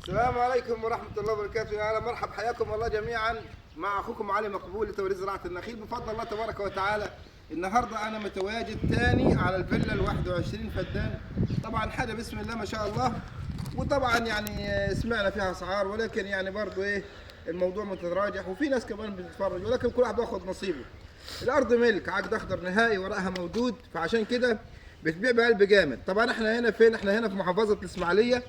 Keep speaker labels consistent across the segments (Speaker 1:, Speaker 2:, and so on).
Speaker 1: السلام عليكم ورحمة الله وبركاته. يا مرحب، حياكم الله جميعا مع أخوكم علي مقبول لتوريد زراعة النخيل بفضل الله تبارك وتعالى. النهارده أنا متواجد تاني على الفيلا ال 21 فدان. طبعا حاجة بسم الله ما شاء الله، وطبعا يعني سمعنا فيها أسعار، ولكن يعني برضه إيه الموضوع متراجع وفي ناس كمان بتتفرج، ولكن كل واحد بياخد نصيبه. الأرض ملك، عقد أخضر نهائي ورقها موجود، فعشان كده بتبيع بقلب جامد. طبعا احنا هنا فين؟ احنا هنا في محافظة الإسماعيلية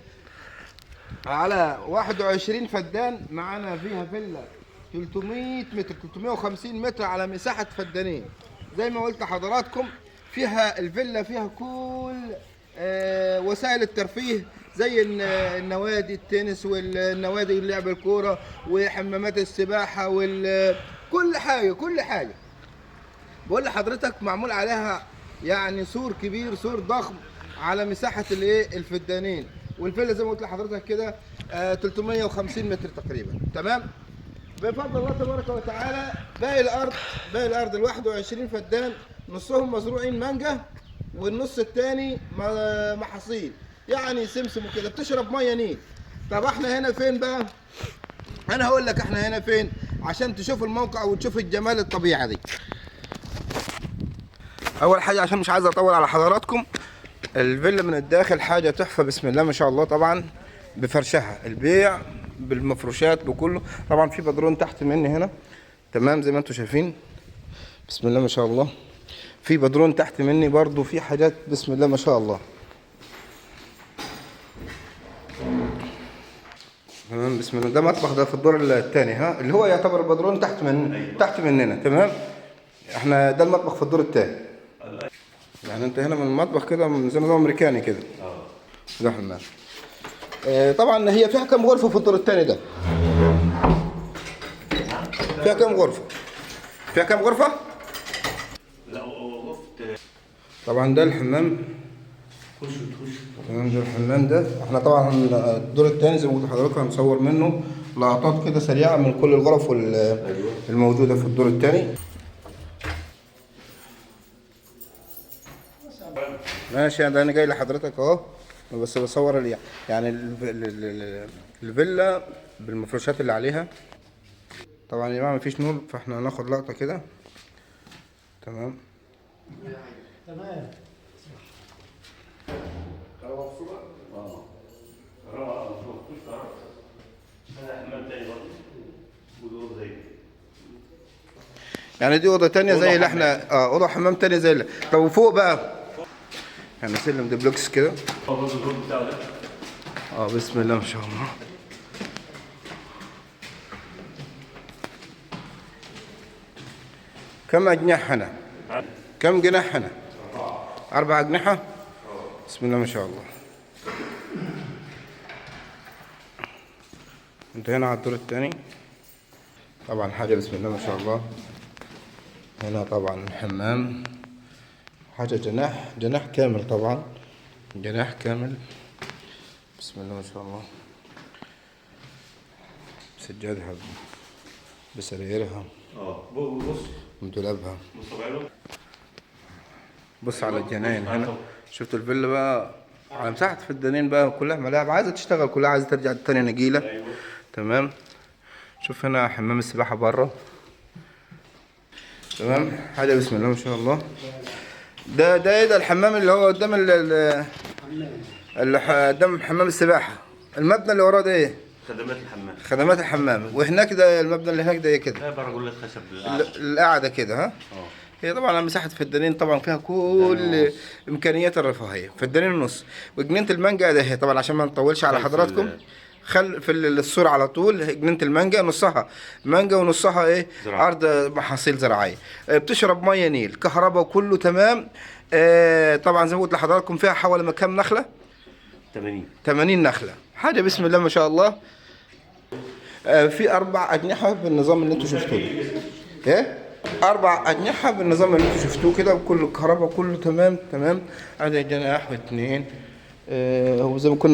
Speaker 1: على 21 فدان. معانا فيها فيلا 300 متر 350 متر على مساحة فدانين. زي ما قلت لحضراتكم فيها الفيلا فيها كل وسائل الترفيه، زي النوادي التنس والنوادي لعب الكورة وحمامات السباحة كل حاجة. بقول لحضرتك معمول عليها يعني سور كبير، سور ضخم على مساحة الفدانين. والفيلا زي ما قلت لحضرتك كده 350 متر تقريبا. تمام، بفضل الله تبارك وتعالى. باقي الارض ال 21 فدان نصهم مزروعين مانجا والنص الثاني محاصيل، يعني سمسم وكده، بتشرب ميه نيل. طب احنا هنا فين بقى؟ انا هقول لك احنا هنا فين عشان تشوف الموقع وتشوف الجمال الطبيعي دي. اول حاجه عشان مش عايز اطول على حضراتكم، الفيلا من الداخل حاجه تحفه بسم الله ما شاء الله. طبعا بفرشها، البيع بالمفروشات بكله. طبعا في بدرون تحت مني هنا، تمام، زي ما انتم شايفين بسم الله ما شاء الله. في بدرون تحت مني برضو، في حاجات بسم الله ما شاء الله. تمام بسم الله. ده مطبخ، ده في الدور الثاني، ها، اللي هو يعتبر بدرون تحت مننا. تمام، احنا ده المطبخ في الدور الثاني. يعني انت هنا من المطبخ كده زي نظام امريكاني كده. ده حمام. طبعا هي فيها كم غرفه في الدور الثاني ده؟ فيها كم غرفه؟ فيها كم غرفه؟
Speaker 2: لا غرفة.
Speaker 1: طبعا ده الحمام.
Speaker 2: خش.
Speaker 1: تمام، ده الحمام ده. احنا طبعا الدور الثاني زي ما قلت لحضرتك هنصور منه لقطات كده سريعه من كل الغرف الموجوده في الدور الثاني. ماشي، ده انا جاي لحضرتك اهو، بس بصور يعني الفيلا بالمفروشات اللي عليها. طبعا يا جماعه مفيش نور، فاحنا هناخد لقطه كده. تمام يعني دي اوضه تانية زي اللي احنا اوضه حمام تانية زي اللي. طب وفوق بقى يعني سلم دبلوكس كده. بسم الله ما شاء الله. كم أجنحة هنا؟ كم جناح هنا؟ 4 أجنحة. بسم الله ما شاء الله. انت هنا على الدور الثاني. طبعا حاجة بسم الله ما شاء الله. هنا طبعا حمام، حاجة جناح كامل، طبعا جناح كامل بسم الله ما شاء الله. سجادها بسريرها بدولابها. بص على الجناين هنا. شفت الفيلا بقى على مساحة فدانين بقى، كلها ملاعب، عايزة تشتغل، كلها عايزة ترجع تانية نجيلة. تمام، شوف هنا حمام السباحة بره. تمام، حاجة بسم الله ما شاء الله. ده ايه ده؟ الحمام اللي هو قدام اللي قدام حمام السباحة. المبنى اللي وراه ده ايه؟ خدمات الحمام. وهناك ده المبنى اللي هناك ده ايه كده؟
Speaker 2: ده برجولات خشب
Speaker 1: القعدة كده، ها؟ هي طبعا على مساحة فدانين، طبعا فيها كل إمكانيات الرفاهية. فدانين ونص. وجنينة المانجا ده هي طبعا عشان ما نطولش على حضراتكم، في الصورة على طول. جنينة المانجا نصها مانجا ونصها ايه؟ زراعة. أرض محاصيل زراعية. بتشرب مية نيل، كهرباء، وكله تمام. طبعا زي ما قلت لحضراتكم فيها حوالي كام نخلة؟ 80 نخلة. حاجة بسم الله ما شاء الله. في 4 أجنحة بالنظام اللي انتوا شفتوه. ايه؟ 4 أجنحة بالنظام اللي انتوا شفتوه كده، وكل الكهرباء كله تمام. ادي جناح واثنين. هو زي ما كنا